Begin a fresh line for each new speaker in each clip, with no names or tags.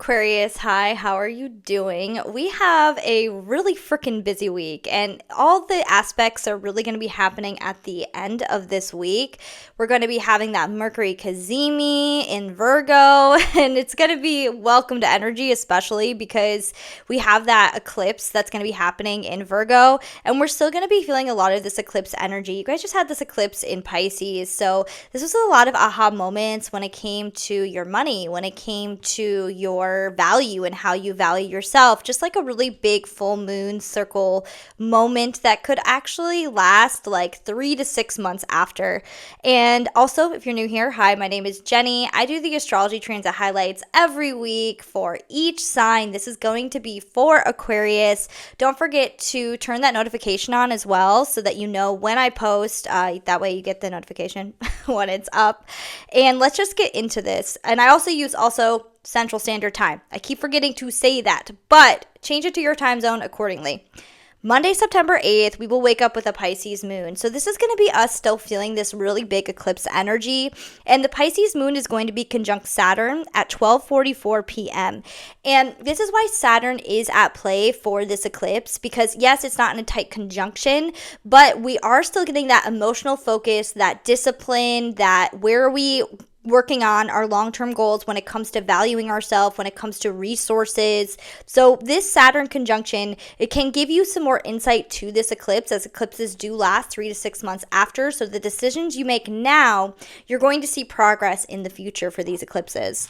Aquarius, hi, how are you doing? We have a really freaking busy week, and all the aspects are really going to be happening at the end of this week. We're going to be having that Mercury Cazimi in Virgo, and it's going to be welcome to energy, especially because we have that eclipse that's going to be happening in Virgo, and we're still going to be feeling a lot of this eclipse energy. You guys just had this eclipse in Pisces, so this was a lot of aha moments when it came to your money, when it came to your value and how you value yourself, just like a really big full moon circle moment that could actually last like 3 to 6 months after. And also, if you're new here, hi, my name is Jenny. I do the astrology transit highlights every week for each sign. This is going to be for Aquarius. Don't forget to turn that notification on as well so that you know when I post. That way you get the notification when it's up. And let's just get into this. And I also use Central Standard Time. I keep forgetting to say that, but change it to your time zone accordingly. Monday, September 8th, we will wake up with a Pisces moon. So this is going to be us still feeling this really big eclipse energy. And the Pisces moon is going to be conjunct Saturn at 12:44 p.m. And this is why Saturn is at play for this eclipse, because yes, it's not in a tight conjunction, but we are still getting that emotional focus, that discipline, that where are we working on our long-term goals when it comes to valuing ourselves, when it comes to resources. So this Saturn conjunction, it can give you some more insight to this eclipse, as eclipses do last 3 to 6 months after. So the decisions you make now, you're going to see progress in the future for these eclipses.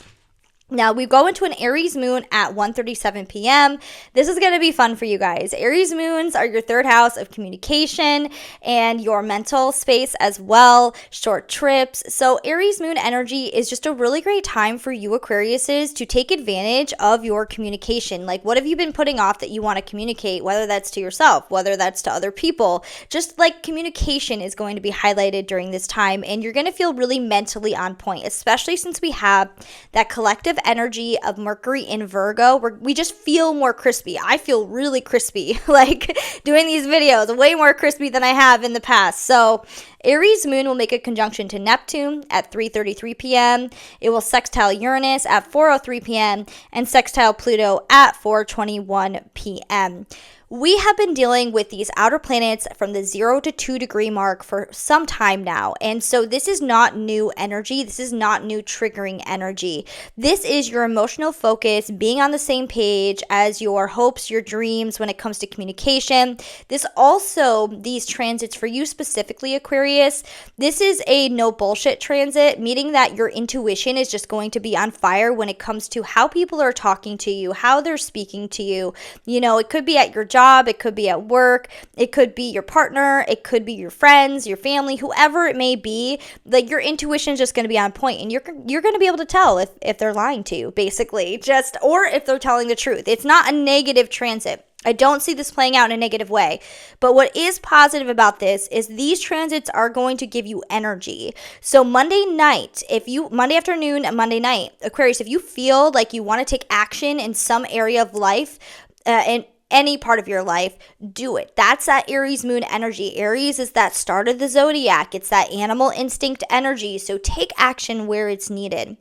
Now, we go into an Aries moon at 1:37 p.m. This is going to be fun for you guys. Aries moons are your third house of communication and your mental space as well, short trips. So Aries moon energy is just a really great time for you Aquariuses to take advantage of your communication. Like, what have you been putting off that you want to communicate, whether that's to yourself, whether that's to other people? Just like communication is going to be highlighted during this time, and you're going to feel really mentally on point, especially since we have that collective energy of Mercury in Virgo, where we just feel more crispy. I feel really crispy, like doing these videos, way more crispy than I have in the past. So Aries moon will make a conjunction to Neptune at 3:33 p.m. It will sextile Uranus at 4:03 p.m. and sextile Pluto at 4:21 p.m. We have been dealing with these outer planets from the 0 to 2 degree mark for some time now. And so this is not new energy. This is not new triggering energy. This is your emotional focus, being on the same page as your hopes, your dreams when it comes to communication. This also, these transits for you specifically, Aquarius, this is a no bullshit transit, meaning that your intuition is just going to be on fire when it comes to how people are talking to you, how they're speaking to you. You know, it could be at your job, it could be at work, it could be your partner, it could be your friends, your family, whoever it may be. Like, your intuition is just going to be on point, and you're going to be able to tell if they're lying to you, basically, or if they're telling the truth. It's not a negative transit. I don't see this playing out in a negative way. But what is positive about this is these transits are going to give you energy. So Monday afternoon and Monday night, Aquarius, if you feel like you want to take action in some area of life, and any part of your life, do it. That's that Aries moon energy. Aries is that start of the zodiac. It's that animal instinct energy. So take action where it's needed.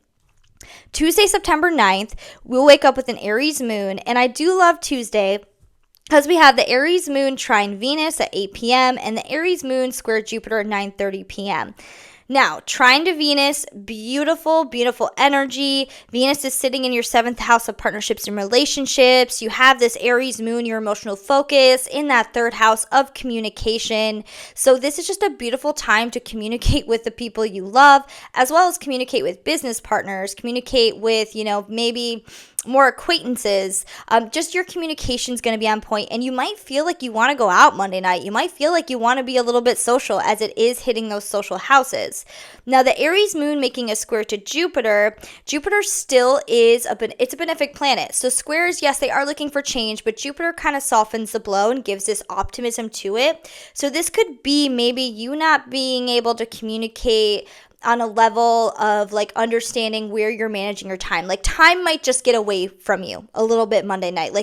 Tuesday, September 9th, we'll wake up with an Aries moon. And I do love Tuesday because we have the Aries moon trine Venus at 8 p.m. and the Aries moon square Jupiter at 9:30 p.m. Now, trine to Venus, beautiful, beautiful energy. Venus is sitting in your 7th house of partnerships and relationships. You have this Aries moon, your emotional focus, in that 3rd house of communication. So this is just a beautiful time to communicate with the people you love, as well as communicate with business partners, communicate with, maybe more acquaintances. Just your communication is going to be on point, and you might feel like you want to go out Monday night. You might feel like you want to be a little bit social, as it is hitting those social houses. Now, the Aries moon making a square to Jupiter still is it's a benefic planet. So squares, yes, they are looking for change, but Jupiter kind of softens the blow and gives this optimism to it. So this could be maybe you not being able to communicate on a level of like understanding where you're managing your time. Like time might just get away from you a little bit Monday night.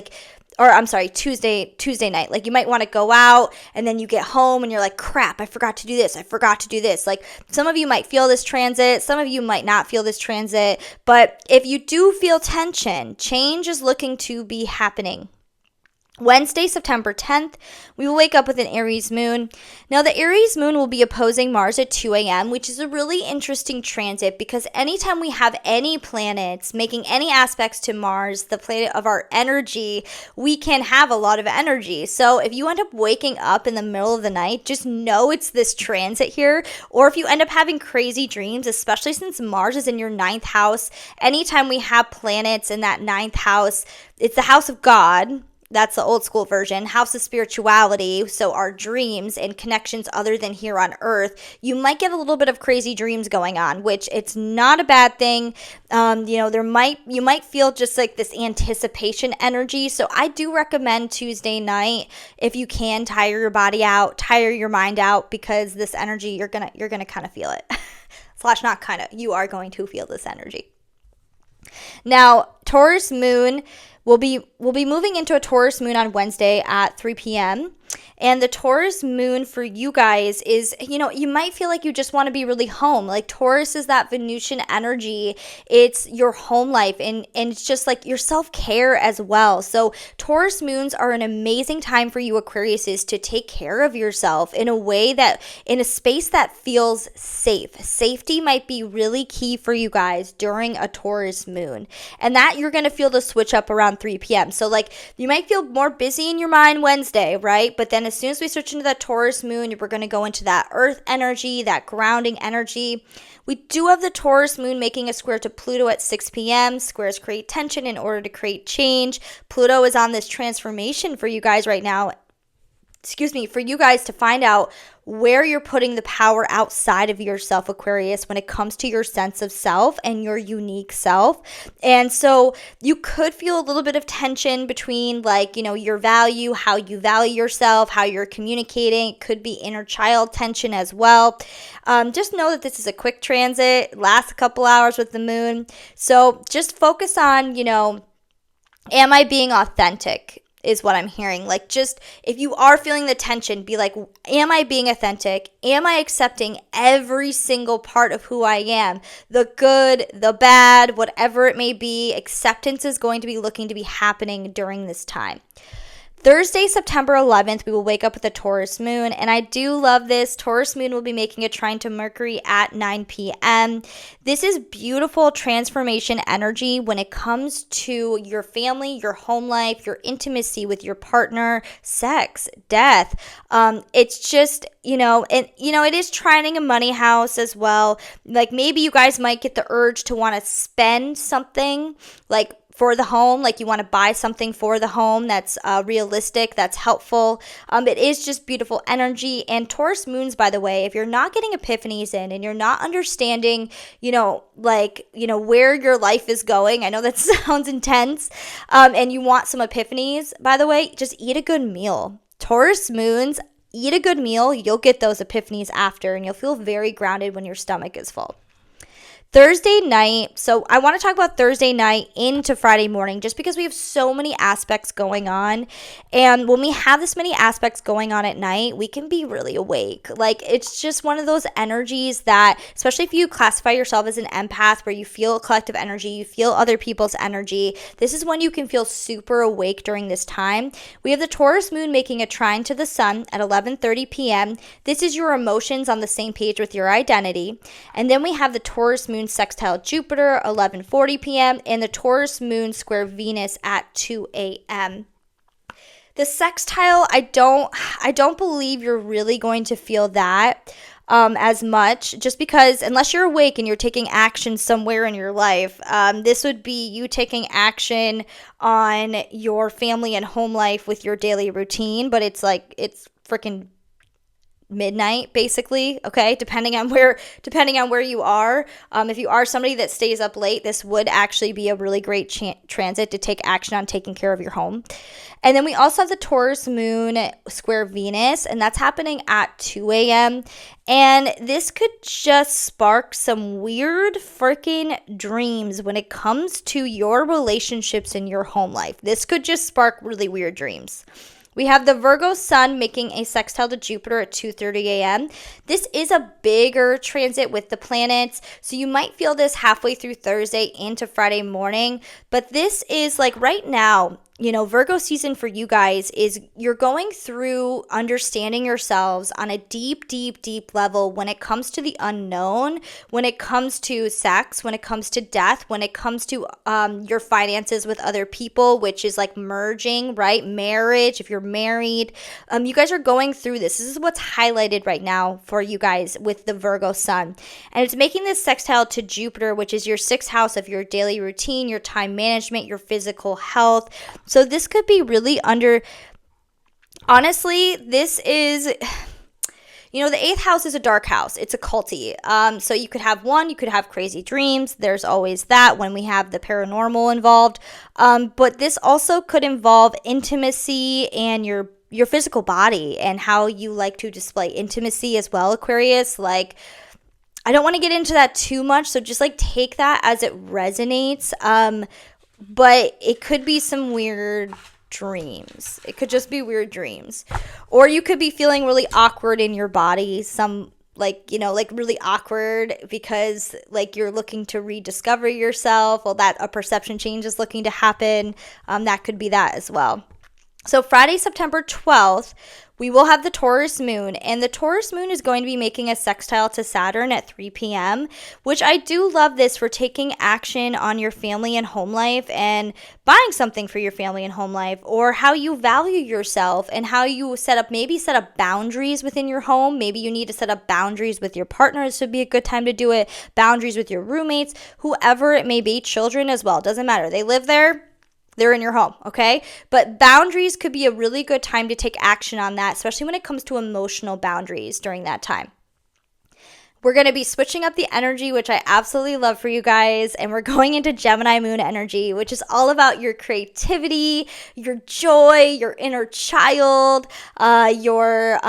Tuesday night. Like you might want to go out and then you get home and you're like, crap, I forgot to do this. Like some of you might feel this transit, some of you might not feel this transit, but if you do feel tension, change is looking to be happening. Wednesday, September 10th, we will wake up with an Aries moon. Now, the Aries moon will be opposing Mars at 2 a.m., which is a really interesting transit because anytime we have any planets making any aspects to Mars, the planet of our energy, we can have a lot of energy. So if you end up waking up in the middle of the night, just know it's this transit here. Or if you end up having crazy dreams, especially since Mars is in your 9th house, anytime we have planets in that 9th house, it's the house of God. That's the old school version, house of spirituality, so our dreams and connections other than here on earth. You might get a little bit of crazy dreams going on, which it's not a bad thing. You might feel just like this anticipation energy. So I do recommend Tuesday night, if you can, tire your body out, tire your mind out, because this energy, you're gonna kind of feel it. / not kind of, you are going to feel this energy. Now, Taurus moon, we'll be moving into a Taurus moon on Wednesday at 3 p.m. And the Taurus moon for you guys is, you might feel like you just want to be really home. Like Taurus is that Venusian energy. It's your home life and it's just like your self-care as well. So Taurus moons are an amazing time for you Aquariuses to take care of yourself in a way that, in a space that feels safe. Safety might be really key for you guys during a Taurus moon. And that you're going to feel the switch up around 3 p.m. So like you might feel more busy in your mind Wednesday, right? But then as soon as we switch into that Taurus moon, we're going to go into that earth energy, that grounding energy. We do have the Taurus moon making a square to Pluto at 6 p.m. Squares create tension in order to create change. Pluto is on this transformation for you guys right now. For you guys to find out where you're putting the power outside of yourself, Aquarius, when it comes to your sense of self and your unique self. And so you could feel a little bit of tension between your value, how you value yourself, how you're communicating. It could be inner child tension as well. Just know that this is a quick transit, lasts a couple hours with the moon. So just focus on, am I being authentic? Is what I'm hearing. Like, just if you are feeling the tension, be like, am I being authentic? Am I accepting every single part of who I am? The good, the bad, whatever it may be, acceptance is going to be looking to be happening during this time. Thursday, September 11th, we will wake up with a Taurus moon, and I do love this. Taurus moon will be making a trine to Mercury at 9 p.m. This is beautiful transformation energy when it comes to your family, your home life, your intimacy with your partner, sex, death. It's just, it is trining a money house as well. Like maybe you guys might get the urge to want to spend something like for the home, like you want to buy something for the home that's realistic, that's helpful. It is just beautiful energy. And Taurus moons, by the way, if you're not getting epiphanies in and you're not understanding, where your life is going, I know that sounds intense, and you want some epiphanies, by the way, just eat a good meal. Taurus moons, eat a good meal, you'll get those epiphanies after, and you'll feel very grounded when your stomach is full. Thursday night, so I want to talk about Thursday night into Friday morning just because we have so many aspects going on. And when we have this many aspects going on at night, we can be really awake. Like it's just one of those energies that, especially if you classify yourself as an empath where you feel collective energy, you feel other people's energy, this is when you can feel super awake during this time. We have the Taurus moon making a trine to the sun at 11:30 p.m. This is your emotions on the same page with your identity. And then we have the Taurus moon sextile Jupiter 11:40 p.m. and the Taurus moon square Venus at 2 a.m. The sextile, I don't believe you're really going to feel that as much, just because unless you're awake and you're taking action somewhere in your life, this would be you taking action on your family and home life with your daily routine, but it's freaking midnight, basically, okay, depending on where you are. If you are somebody that stays up late, this would actually be a really great transit to take action on taking care of your home. And then we also have the Taurus moon square Venus, and that's happening at 2 a.m. And this could just spark some weird freaking dreams when it comes to your relationships in your home life. This could just spark really weird dreams. We have the Virgo sun making a sextile to Jupiter at 2:30 a.m. This is a bigger transit with the planets, so you might feel this halfway through Thursday into Friday morning. But this is like right now, Virgo season for you guys is you're going through understanding yourselves on a deep, deep, deep level when it comes to the unknown, when it comes to sex, when it comes to death, when it comes to your finances with other people, which is like merging, right? Marriage, if you're married. You guys are going through this. This is what's highlighted right now for you guys with the Virgo sun. And it's making this sextile to Jupiter, which is your sixth house of your daily routine, your time management, your physical health. So this could be really honestly, this is, the eighth house is a dark house. It's a culty. So you could have crazy dreams. There's always that when we have the paranormal involved. But this also could involve intimacy and your physical body and how you like to display intimacy as well, Aquarius. Like, I don't want to get into that too much. So just like take that as it resonates. But it could be some weird dreams. It could just be weird dreams. Or you could be feeling really awkward in your body. Some really awkward because like you're looking to rediscover yourself. Well, that a perception change is looking to happen. That could be that as well. So Friday, September 12th, we will have the Taurus moon, and the Taurus moon is going to be making a sextile to Saturn at 3 p.m., which I do love this for taking action on your family and home life and buying something for your family and home life, or how you value yourself and how you set up boundaries within your home. Maybe you need to set up boundaries with your partner. This would be a good time to do it. Boundaries with your roommates, whoever it may be, children as well. Doesn't matter. They live there. They're in your home, okay? But boundaries could be a really good time to take action on that, especially when it comes to emotional boundaries during that time. We're going to be switching up the energy, which I absolutely love for you guys, and we're going into Gemini moon energy, which is all about your creativity, your joy, your inner child, your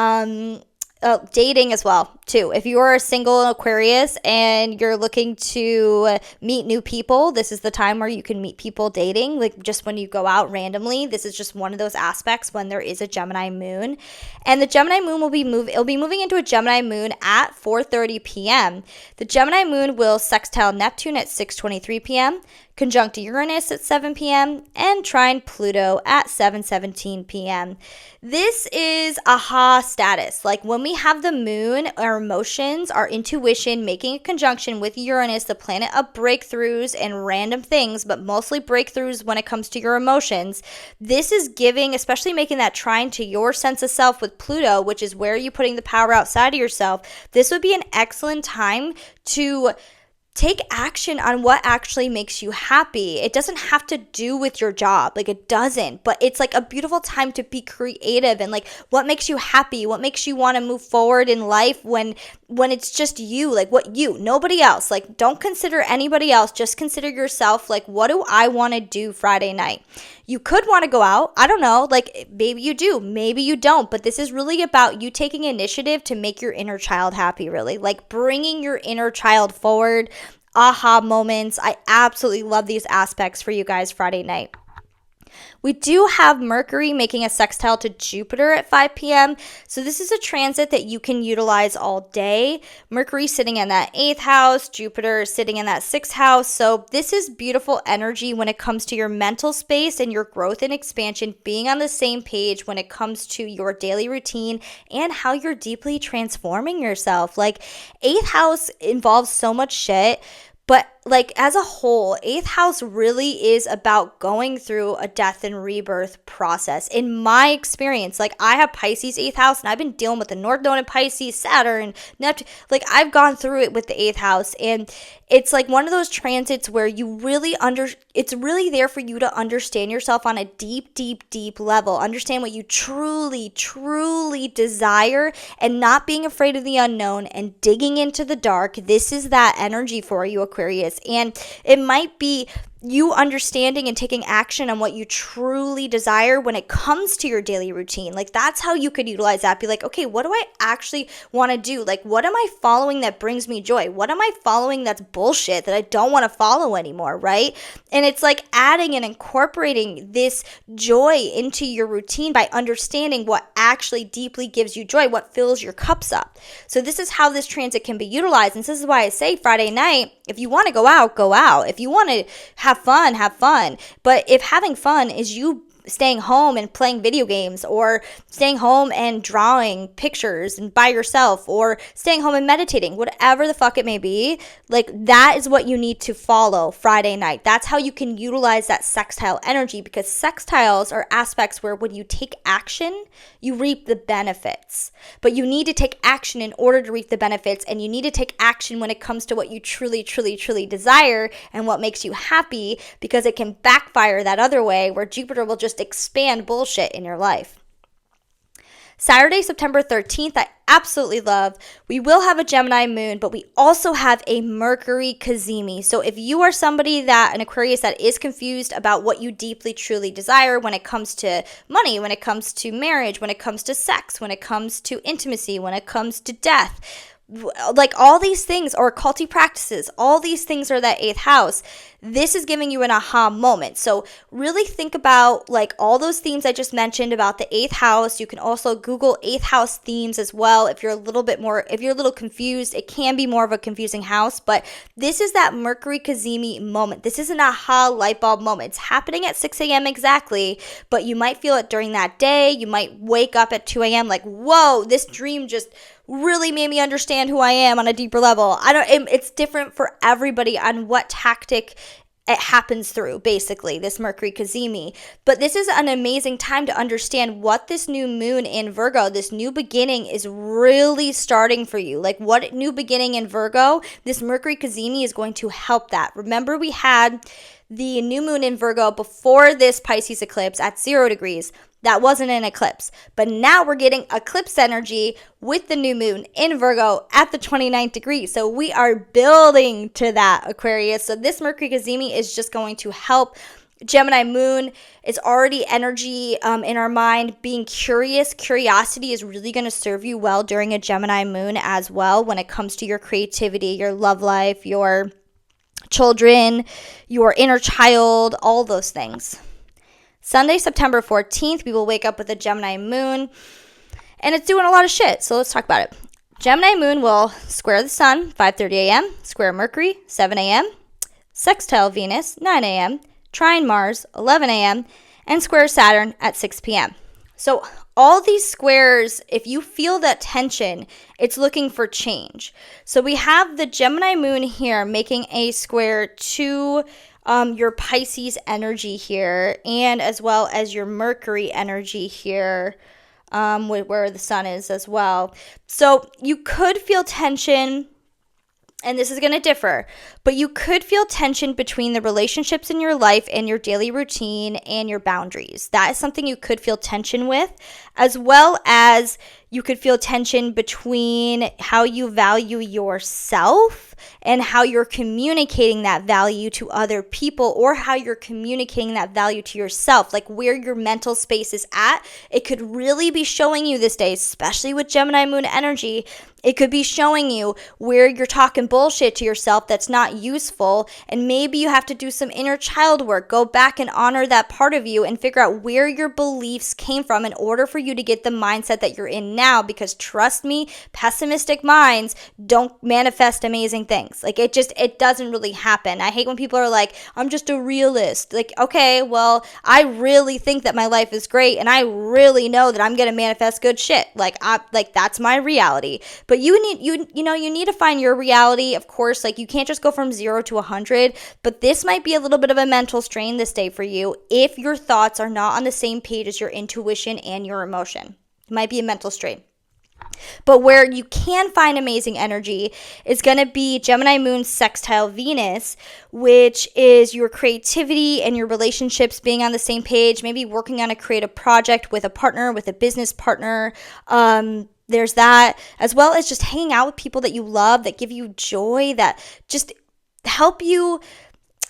dating as well, too. If you are a single Aquarius and you're looking to meet new people, this is the time where you can meet people dating, like just when you go out randomly. This is just one of those aspects when there is a Gemini moon. And the Gemini moon will be moving into a Gemini moon at 4:30 p.m. The Gemini moon will sextile Neptune at 6:23 p.m., conjunct Uranus at 7 p.m., and trine Pluto at 7:17 p.m. This is aha status. Like when we have the moon, our emotions, our intuition making a conjunction with Uranus, the planet of breakthroughs and random things, but mostly breakthroughs when it comes to your emotions. This is giving, especially making that trine to your sense of self with Pluto, which is where you're putting the power outside of yourself. This would be an excellent time to take action on what actually makes you happy. It doesn't have to do with your job. Like it doesn't, but it's like a beautiful time to be creative and like what makes you happy, what makes you want to move forward in life when it's just you, like nobody else. Like don't consider anybody else, just consider yourself. Like what do I want to do Friday night? You could want to go out. I don't know. Like maybe you do, maybe you don't, but this is really about you taking initiative to make your inner child happy, really. Like bringing your inner child forward. Aha moments. I absolutely love these aspects for you guys Friday night. We do have Mercury making a sextile to Jupiter at 5 p.m. So this is a transit that you can utilize all day. Mercury sitting in that 8th house, Jupiter sitting in that 6th house. So this is beautiful energy when it comes to your mental space and your growth and expansion, being on the same page when it comes to your daily routine and how you're deeply transforming yourself. Like 8th house involves so much shit. But like as a whole, eighth house really is about going through a death and rebirth process. In my experience, like I have Pisces eighth house and I've been dealing with the North Node in Pisces, Saturn, Neptune. Like I've gone through it with the eighth house, and it's like one of those transits where you really it's really there for you to understand yourself on a deep, deep, deep level. Understand what you truly, truly desire and not being afraid of the unknown and digging into the dark. This is that energy for you, Aquarius. And it might be you understanding and taking action on what you truly desire when it comes to your daily routine. Like that's how you could utilize that. Be like, okay, what do I actually want to do? Like, what am I following that brings me joy? What am I following that's bullshit that I don't want to follow anymore, right? And it's like adding and incorporating this joy into your routine by understanding what actually deeply gives you joy, what fills your cups up. So this is how this transit can be utilized. And this is why I say Friday night, if you want to go out, go out. If you want to have fun, have fun. But if having fun is you staying home and playing video games, or staying home and drawing pictures and by yourself, or staying home and meditating, whatever the fuck it may be, like that is what you need to follow Friday night. That's how you can utilize that sextile energy, because sextiles are aspects where when you take action, you reap the benefits. But you need to take action in order to reap the benefits, and you need to take action when it comes to what you truly, truly, truly desire and what makes you happy, because it can backfire that other way where Jupiter will just expand bullshit in your life. Saturday, September 13th, I absolutely love. We will have a Gemini moon, but we also have a Mercury cazimi. So if you are somebody an Aquarius that is confused about what you deeply, truly desire when it comes to money, when it comes to marriage, when it comes to sex, when it comes to intimacy, when it comes to death, like all these things, or occulty practices, all these things are that eighth house. This is giving you an aha moment. So really think about like all those themes I just mentioned about the eighth house. You can also Google eighth house themes as well. If you're a little confused, it can be more of a confusing house, but this is that Mercury cazimi moment. This is an aha light bulb moment. It's happening at 6 a.m. exactly, but you might feel it during that day. You might wake up at 2 a.m. like, whoa, this dream just really made me understand who I am on a deeper level. It's different for everybody on what tactic it happens through, basically, this Mercury cazimi. But this is an amazing time to understand what this new moon in Virgo, this new beginning is really starting for you. Like what new beginning in Virgo, this Mercury cazimi is going to help that. Remember, we had the new moon in Virgo before this Pisces eclipse at 0 degrees. That wasn't an eclipse. But now we're getting eclipse energy with the new moon in Virgo at the 29th degree. So we are building to that, Aquarius. So this Mercury cazimi is just going to help. Gemini moon is already energy in our mind. Being curious, curiosity is really going to serve you well during a Gemini moon as well when it comes to your creativity, your love life, your children, your inner child, all those things. Sunday, September 14th, we will wake up with a Gemini moon, and it's doing a lot of shit, so let's talk about it. Gemini moon will square the sun, 5:30 a.m., square Mercury, 7 a.m., sextile Venus, 9 a.m., trine Mars, 11 a.m., and square Saturn at 6 p.m. So all these squares, if you feel that tension, it's looking for change. So we have the Gemini moon here making a square to your Pisces energy here, and as well as your Mercury energy here, where the sun is as well. So you could feel tension, and this is going to differ, but you could feel tension between the relationships in your life and your daily routine and your boundaries. That is something you could feel tension with, as well as you could feel tension between how you value yourself and how you're communicating that value to other people, or how you're communicating that value to yourself, like where your mental space is at. It could really be showing you this day, especially with Gemini moon energy. It could be showing you where you're talking bullshit to yourself that's not useful, and maybe you have to do some inner child work. Go back and honor that part of you and figure out where your beliefs came from in order for you to get the mindset that you're in now, because trust me, pessimistic minds don't manifest amazing things. Like it doesn't really happen. I hate when people are like, I'm just a realist. Like, okay, well, I really think that my life is great and I really know that I'm going to manifest good shit. Like that's my reality. But you need to find your reality. Of course, like you can't just go from 0 to 100, but this might be a little bit of a mental strain this day for you if your thoughts are not on the same page as your intuition and your emotion. It might be a mental strain. But where you can find amazing energy is going to be Gemini Moon sextile Venus, which is your creativity and your relationships being on the same page, maybe working on a creative project with a partner, with a business partner. There's that, as well as just hanging out with people that you love, that give you joy, that just help you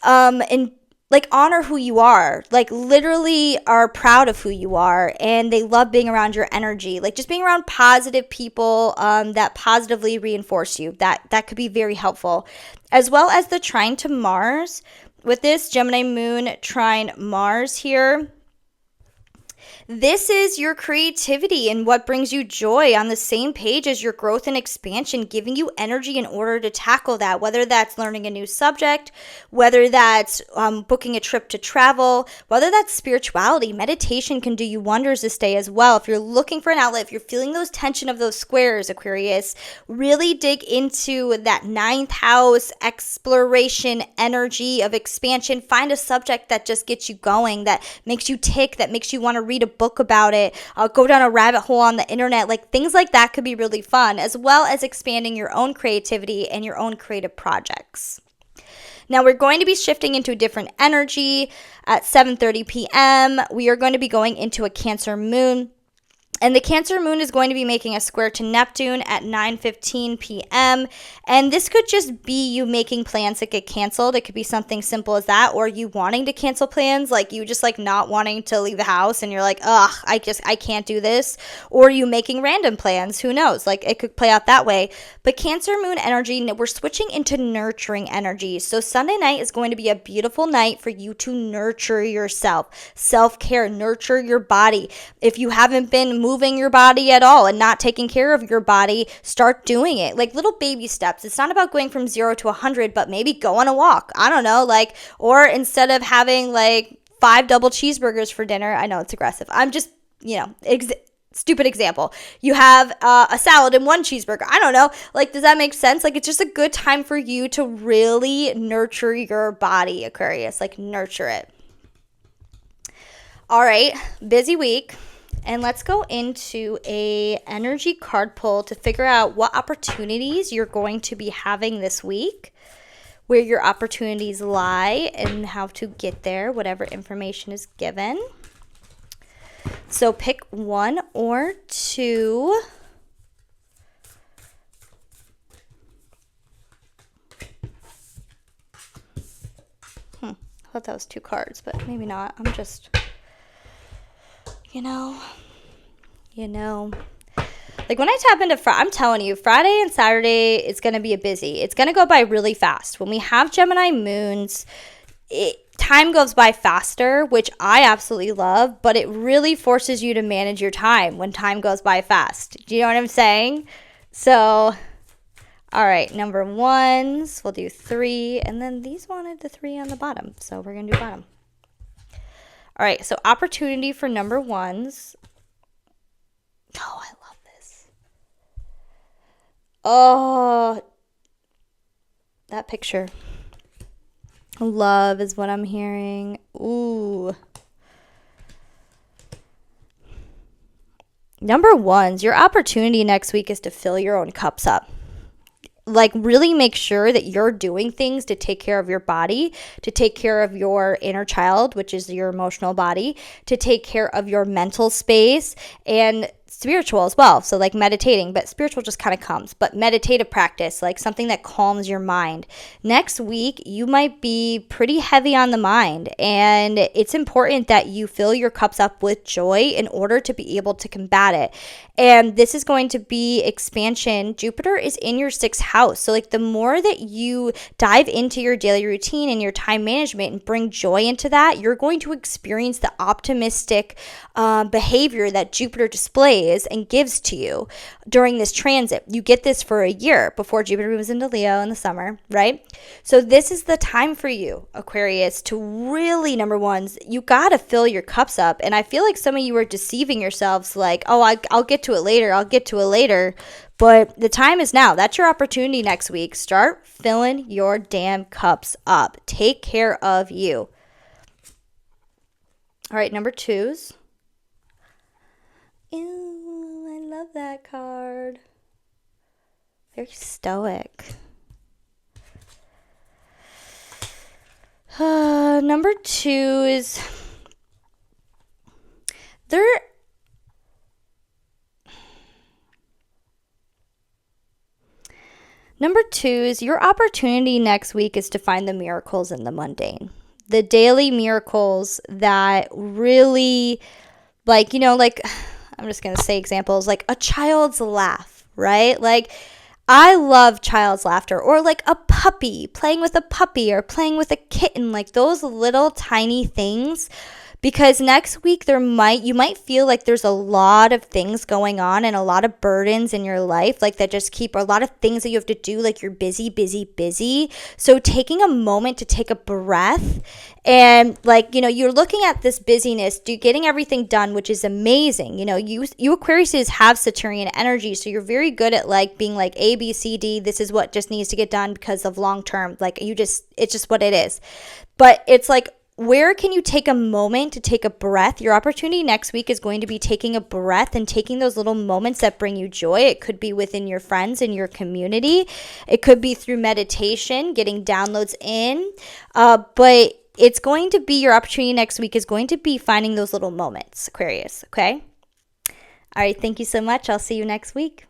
and like honor who you are, like literally are proud of who you are, and they love being around your energy, like just being around positive people that positively reinforce you. That could be very helpful, as well as the trine to Mars. With this Gemini Moon trine Mars here, this is your creativity and what brings you joy on the same page as your growth and expansion, giving you energy in order to tackle that, whether that's learning a new subject, whether that's booking a trip to travel, whether that's spirituality. Meditation can do you wonders this day as well. If you're looking for an outlet, if you're feeling those tension of those squares, Aquarius, really dig into that ninth house exploration energy of expansion. Find a subject that just gets you going, that makes you tick, that makes you want to read a book about it, go down a rabbit hole on the internet. Like things like that could be really fun, as well as expanding your own creativity and your own creative projects. Now we're going to be shifting into a different energy at 7:30 p.m. We are going to be going into a Cancer moon. And the Cancer moon is going to be making a square to Neptune at 9:15 p.m. And this could just be you making plans that get canceled. It could be something simple as that, or you wanting to cancel plans, like you just like not wanting to leave the house and you're like, ugh, I can't do this. Or you making random plans. Who knows? Like it could play out that way. But Cancer moon energy, we're switching into nurturing energy. So Sunday night is going to be a beautiful night for you to nurture yourself. Self-care, nurture your body. If you haven't been moving your body at all and not taking care of your body, start doing it. Like little baby steps. It's not about going from 0 to 100, but maybe go on a walk. I don't know, like, or instead of having like 5 double cheeseburgers for dinner, I know it's aggressive. I'm just, stupid example. You have a salad and 1 cheeseburger. I don't know. Like, does that make sense? Like, it's just a good time for you to really nurture your body, Aquarius. Like, nurture it. All right, busy week. And let's go into a energy card pull to figure out what opportunities you're going to be having this week, where your opportunities lie, and how to get there, whatever information is given. So pick 1 or 2. I thought that was 2 cards, but maybe not. I'm just... Like when I tap into Friday, I'm telling you, Friday and Saturday, it's going to be it's going to go by really fast. When we have Gemini moons, time goes by faster, which I absolutely love, but it really forces you to manage your time when time goes by fast. Do you know what I'm saying? So, all right, number 1s, we'll do 3, and then these wanted the 3 on the bottom, so we're going to do bottom. All right, so opportunity for number 1s. Oh, I love this. Oh, that picture. Love is what I'm hearing. Ooh. Number 1s, your opportunity next week is to fill your own cups up. Like really make sure that you're doing things to take care of your body, to take care of your inner child, which is your emotional body, to take care of your mental space, and spiritual as well. So like meditating, but spiritual just kind of comes, but meditative practice, like something that calms your mind. Next week, you might be pretty heavy on the mind, and it's important that you fill your cups up with joy in order to be able to combat it. And this is going to be expansion. Jupiter is in your 6th house. So like the more that you dive into your daily routine and your time management and bring joy into that, you're going to experience the optimistic behavior that Jupiter displays. plays and gives to you during this transit. You get this for a year before Jupiter moves into Leo in the summer, right? So this is the time for you, Aquarius, to really, number one, you got to fill your cups up. And I feel like some of you are deceiving yourselves like, oh, I'll get to it later. I'll get to it later. But the time is now. That's your opportunity next week. Start filling your damn cups up. Take care of you. All right, number 2s. Ew, I love that card. Very stoic. Number 2 is Number 2 is your opportunity next week is to find the miracles in the mundane. The daily miracles that really, like, I'm just going to say examples, like a child's laugh, right? Like, I love child's laughter, or like a puppy, playing with a puppy or playing with a kitten, like those little tiny things. Because next week you might feel like there's a lot of things going on and a lot of burdens in your life, like that just keep, a lot of things that you have to do, like you're busy, busy, busy. So taking a moment to take a breath and you're looking at this busyness, getting everything done, which is amazing. You Aquariuses have Saturnian energy, so you're very good at like being like A, B, C, D. This is what just needs to get done because of long term. Like it's just what it is. But it's like, where can you take a moment to take a breath? Your opportunity next week is going to be taking a breath and taking those little moments that bring you joy. It could be within your friends and your community. It could be through meditation, getting downloads in. But it's going to be, your opportunity next week is going to be finding those little moments, Aquarius, okay? All right, thank you so much. I'll see you next week.